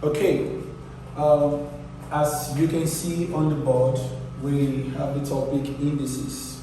Okay, as you can see on the board, we have the topic indices.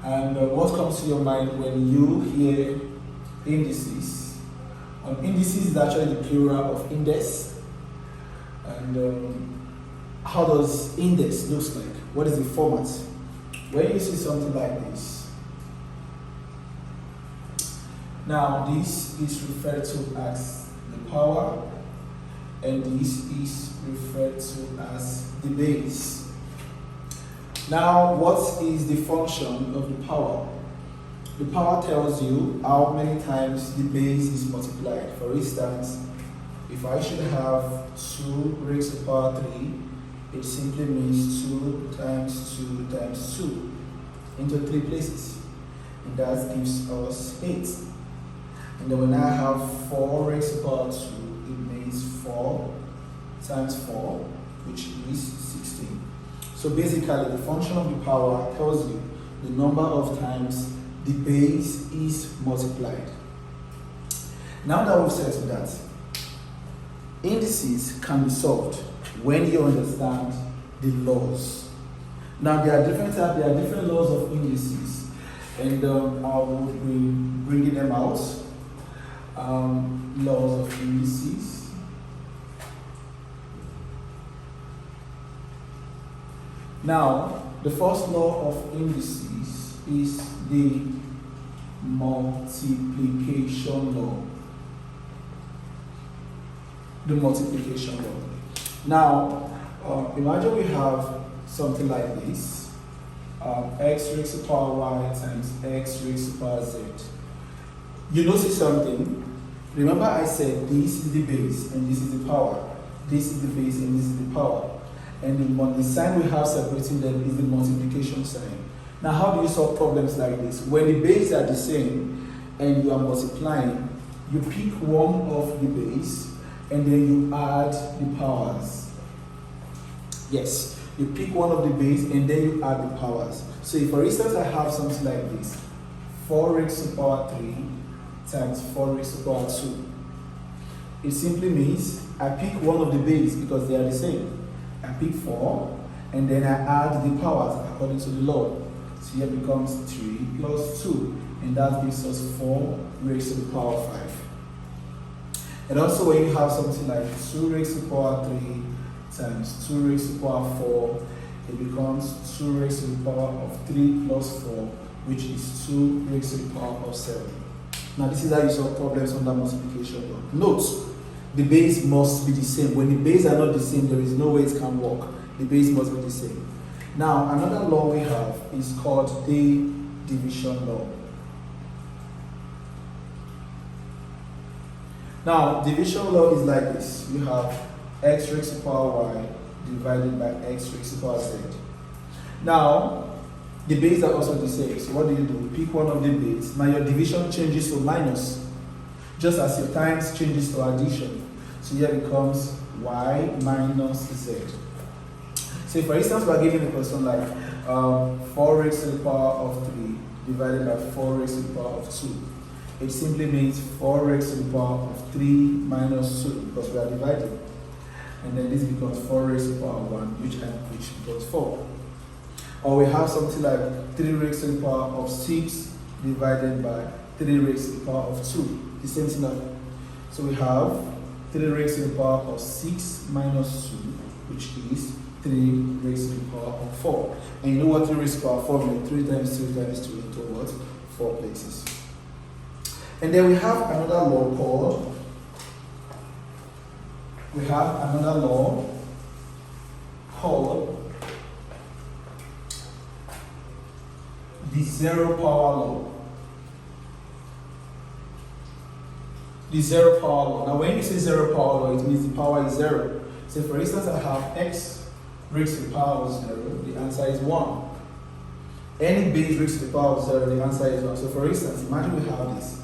And what comes to your mind when you hear indices? Indices is actually the plural of index. And how does index looks like? What is the format? When you see something like this, now this is referred to as the power, and this is referred to as the base. Now, what is the function of the power? The power tells you how many times the base is multiplied. For instance, if I should have 2 raised to the power 3, it simply means 2 times 2 times 2 into 3 places. And that gives us 8. And then when I have 4 raised to the power 2, it means 4 times 4, which is 16. So basically, the function of the power tells you the number of times the base is multiplied. Now that we've said that, indices can be solved when you understand the laws. Now there are different laws of indices, and I will be bringing them out. Laws of indices. Now, the first law of indices is the multiplication law. The multiplication law. Now, imagine we have something like this. X raised to the power y times x raised to the power z. You notice something? Remember I said this is the base and this is the power. This is the base and this is the power. And the sign we have separating them is the multiplication sign. Now, how do you solve problems like this? When the bases are the same and you are multiplying, you pick one of the base and then you add the powers. Yes, you pick one of the base and then you add the powers. So if, for instance, I have something like this, 4 raised to the power 3 times 4 raised to the power 2. It simply means I pick one of the base because they are the same. I pick 4, and then I add the powers according to the law. So here becomes 3 plus 2, and that gives us 4 raised to the power 5. And also when you have something like 2 raised to the power 3 times 2 raised to the power 4, it becomes 2 raised to the power of 3 plus 4, which is 2 raised to the power of 7. Now this is how you solve problems under multiplication law. Note, the base must be the same. When the base are not the same, there is no way it can work. The base must be the same. Now, another law we have is called the division law. Now, division law is like this. You have x raised to the power y divided by x raised to the power z. Now, the bases are also the same. So what do? Pick one of the bases. Now your division changes to minus, just as your times changes to addition. So here becomes y minus z. So for instance, we are given a question like 4 raised to the power of 3 divided by 4 raised to the power of 2. It simply means 4 raised to the power of 3 minus 2 because we are dividing. And then this becomes 4 raised to the power of 1, which becomes 4. Or we have something like 3 raised to the power of 6 divided by 3 raised to the power of 2. The same thing. So we have 3 raised to the power of 6 minus 2, which is 3 raised to the power of 4. And you know what 3 raised to the power of 4 means? 3 times 3 times 2 into what? 4 places. And then we have another law called the zero power law. The zero power law. Now, when you say zero power law, it means the power is 0. So, for instance, I have x raised to the power of 0. The answer is 1. Any base raised to the power of 0, the answer is 1. So, for instance, imagine we have this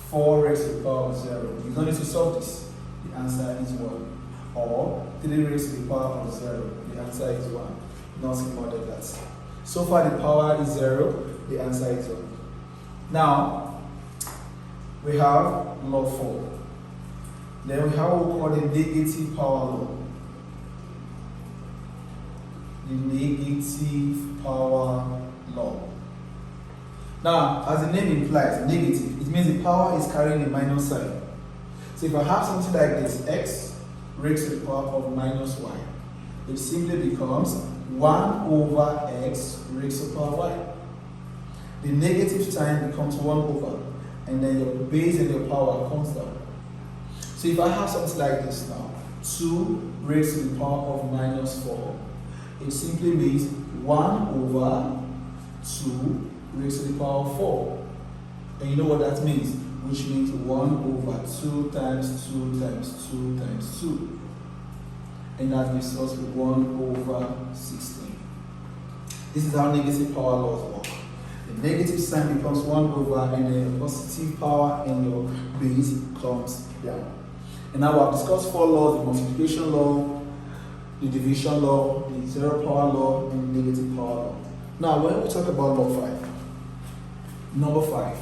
4 raised to the power of 0. You don't need to solve this. The answer is 1. Or 3 raised to the power of 0. The answer is 1. Nothing more than that. So far, the power is 0. The answer is 1. Now, we have law 4. Then we have what we call the negative power law. The negative power law. Now, as the name implies, negative, it means the power is carrying a minus sign. So if I have something like this, x raised to the power of minus y, it simply becomes 1 over x raised to the power y. The negative sign becomes 1 over, and then your base and your power comes down. So if I have something like this now, 2 raised to the power of minus 4, it simply means 1 over 2 raised to the power of 4. And you know what that means? Which means 1 over 2 times 2 times 2 times 2. And that gives us 1 over 16. This is how negative power laws work. The negative sign becomes 1 over, and then the positive power in your base comes down. And now we have discussed 4 laws: the multiplication law, the division law, the zero power law, and the negative power law. Now, when we talk about law 5, number 5.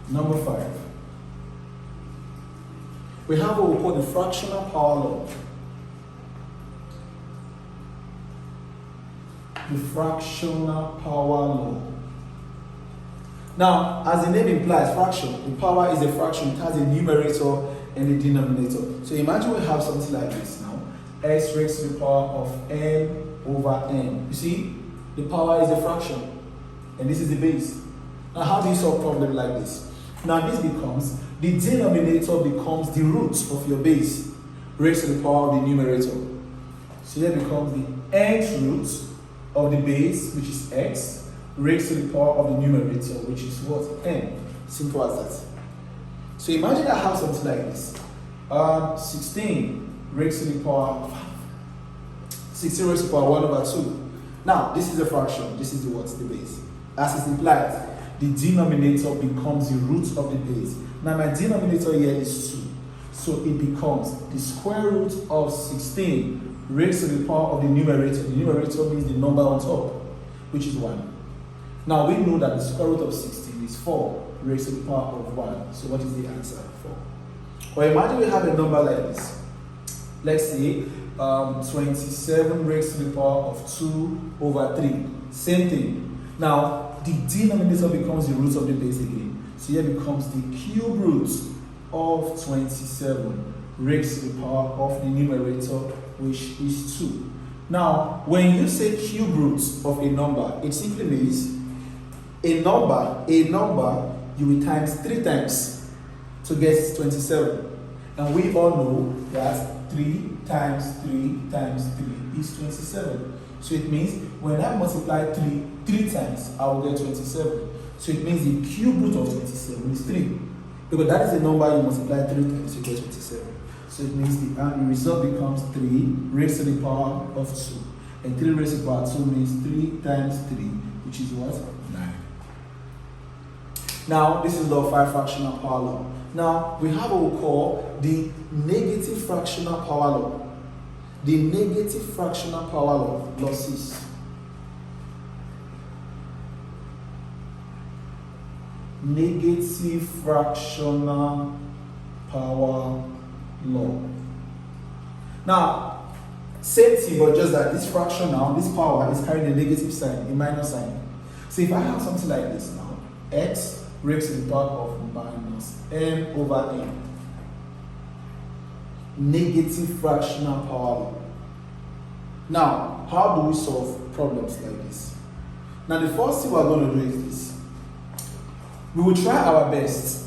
Number 5. We have what we call the fractional power law. The fractional power law. Now, as the name implies, fraction, the power is a fraction. It has a numerator and a denominator. So imagine we have something like this now. X raised to the power of n over n. You see, the power is a fraction, and this is the base. Now, how do you solve a problem like this? Now, this becomes, the denominator becomes the root of your base raised to the power of the numerator. So here becomes the nth root of the base, which is x, raised to the power of the numerator, which is what? N. Simple as that. So imagine I have something like this. 16 raised to the power 16 raised to the power 1 over 2. Now, this is a fraction. This is the what? The base. As it implies, the denominator becomes the root of the base. Now, my denominator here is 2. So it becomes the square root of 16 raised to the power of the numerator. The numerator means the number on top, which is 1. Now, we know that the square root of 16 is 4 raised to the power of 1. So what is the answer? 4. Or imagine we have a number like this. Let's say 27 raised to the power of 2 over 3. Same thing. Now, the denominator becomes the root of the base again. So here becomes the cube root of 27 raised to the power of the numerator, which is 2. Now, when you say cube root of a number, it simply means a number you will times 3 times to get 27. And we all know that 3 times 3 times 3 is 27. So it means when I multiply 3 times, I will get 27. So it means the cube root of 27 is 3. Because that is the number you multiply 3 times, you get 27. So it means the result becomes 3 raised to the power of 2. And 3 raised to the power of 2 means 3 times 3, which is what? 9. Now, this is law 5, fractional power law. Now, we have what we call the negative fractional power law. The negative fractional power law, law 6. Negative fractional power law. Now, same thing, but just that this fraction now, this power is carrying a negative sign, a minus sign. So if I have something like this now, x raised to the power of minus m over n. Negative fractional power law. Now, how do we solve problems like this? Now, the first thing we're going to do is this. We will try our best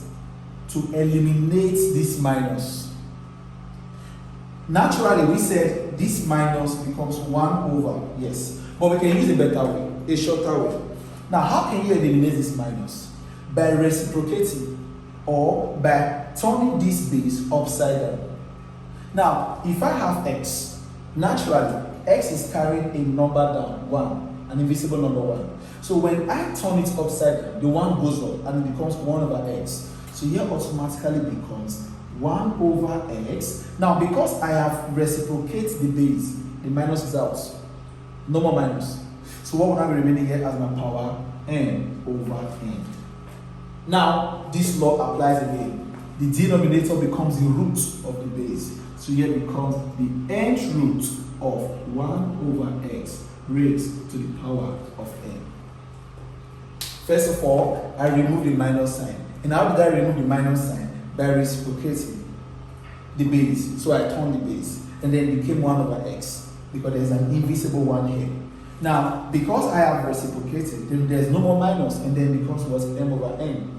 to eliminate this minus. Naturally, we said this minus becomes 1 over, yes. But we can use a better way, a shorter way. Now, how can you eliminate this minus? By reciprocating or by turning this base upside down. Now, if I have x, naturally, x is carrying a number down, 1, an invisible number 1. So when I turn it upside down, the 1 goes up and it becomes 1 over x. So here automatically becomes 1 over x. Now, because I have reciprocated the base, the minus is out. No more minus. So what will I be remaining here as my power? n over n. Now, this law applies again. The denominator becomes the root of the base. So here becomes the nth root of 1 over x raised to the power of n. First of all, I remove the minus sign. And how did I remove the minus sign? By reciprocating the base. So I turned the base. And then it became 1 over x, because there's an invisible 1 here. Now, because I have reciprocated, then there's no more minus, and then it becomes what? M over n.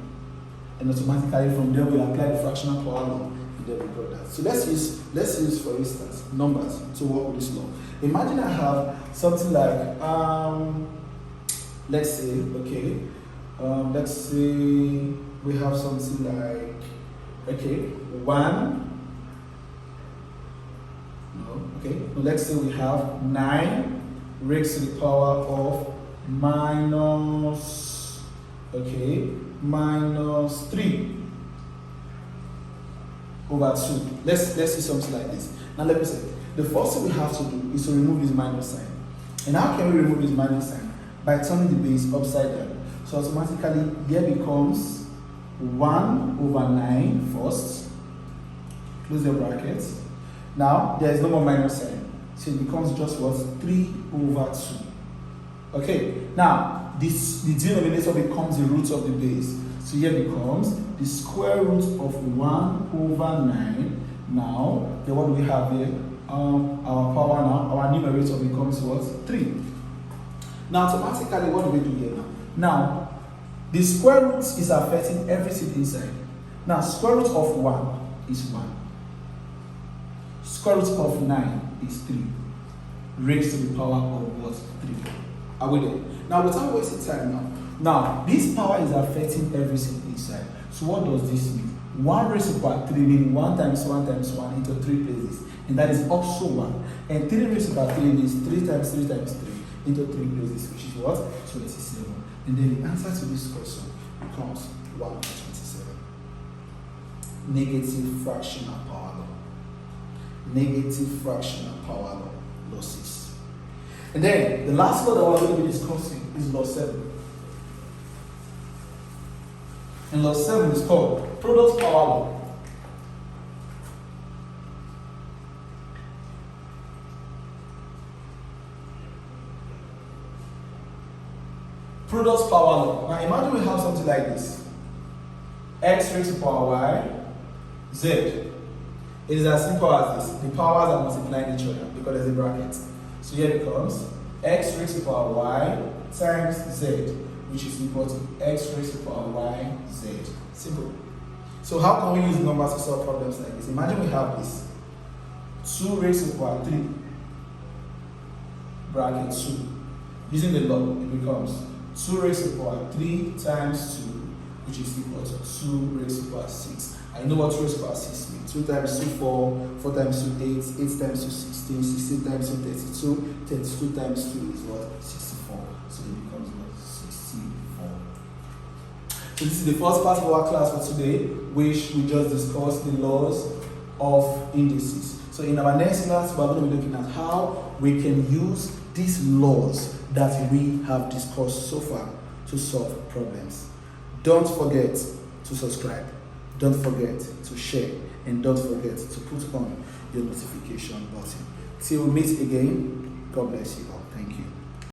And automatically from there we apply the fractional power law, and then we got that. So let's use for instance numbers to work with this law. Imagine I have something like let's say we have something like 1. Let's say we have 9 raised to the power of minus 3 over 2. Let's see something like this. Now let me say, the first thing we have to do is to remove this minus sign. And how can we remove this minus sign? By turning the base upside down. So automatically here becomes 1 over 9 first. Close the brackets. Now there is no more minus sign. So it becomes just what? 3 over 2. Okay, now the denominator becomes the root of the base. So here becomes the square root of 1 over 9. Now, then what do we have here? Our power now, our numerator becomes what? 3. Now automatically, what do we do here now? Now, the square root is affecting everything inside. Now, square root of 1 is 1. Square root of 9 is 3. Raised to the power of what? 3. Are we there? Now, without wasting time now, this power is affecting everything inside. So what does this mean? 1 raised to the power 3 meaning 1 times 1 times 1 into 3 places. And that is also 1. And 3 raised to the power 3 means 3 times 3 times 3 into 3 places, which is what? 27. And then the answer to this question becomes 1 over 27. Negative fractional power law. Negative fractional power law. Law 6. And then the last law that we're going to be discussing is law 7. And law 7 is called product power law. Product power law. Now imagine we have something like this. X raised to power y, z. It is as simple as this. The powers are multiplying each other because there's a bracket. So here it comes x raised to power y times z, which is equal to x raised to power y z. Simple. So how can we use numbers to solve problems like this? Imagine we have this. 2 raised to power 3 bracket 2. Using the law, it becomes 2 raised to power 3 times 2, which is equal to 2 raised to power 6. I know what 2 raised to power 6 means. 2 times 2, 4, 4 times 2, 8, 8 times 2, 16, 16 times 2, 32, 32 times 2 is what? 64. So it becomes what? 64. So this is the first part of our class for today, which we just discussed the laws of indices. So in our next class, we're going to be looking at how we can use these laws that we have discussed so far to solve problems. Don't forget to subscribe. Don't forget to share. And don't forget to put on your notification button. Till we meet again, God bless you all.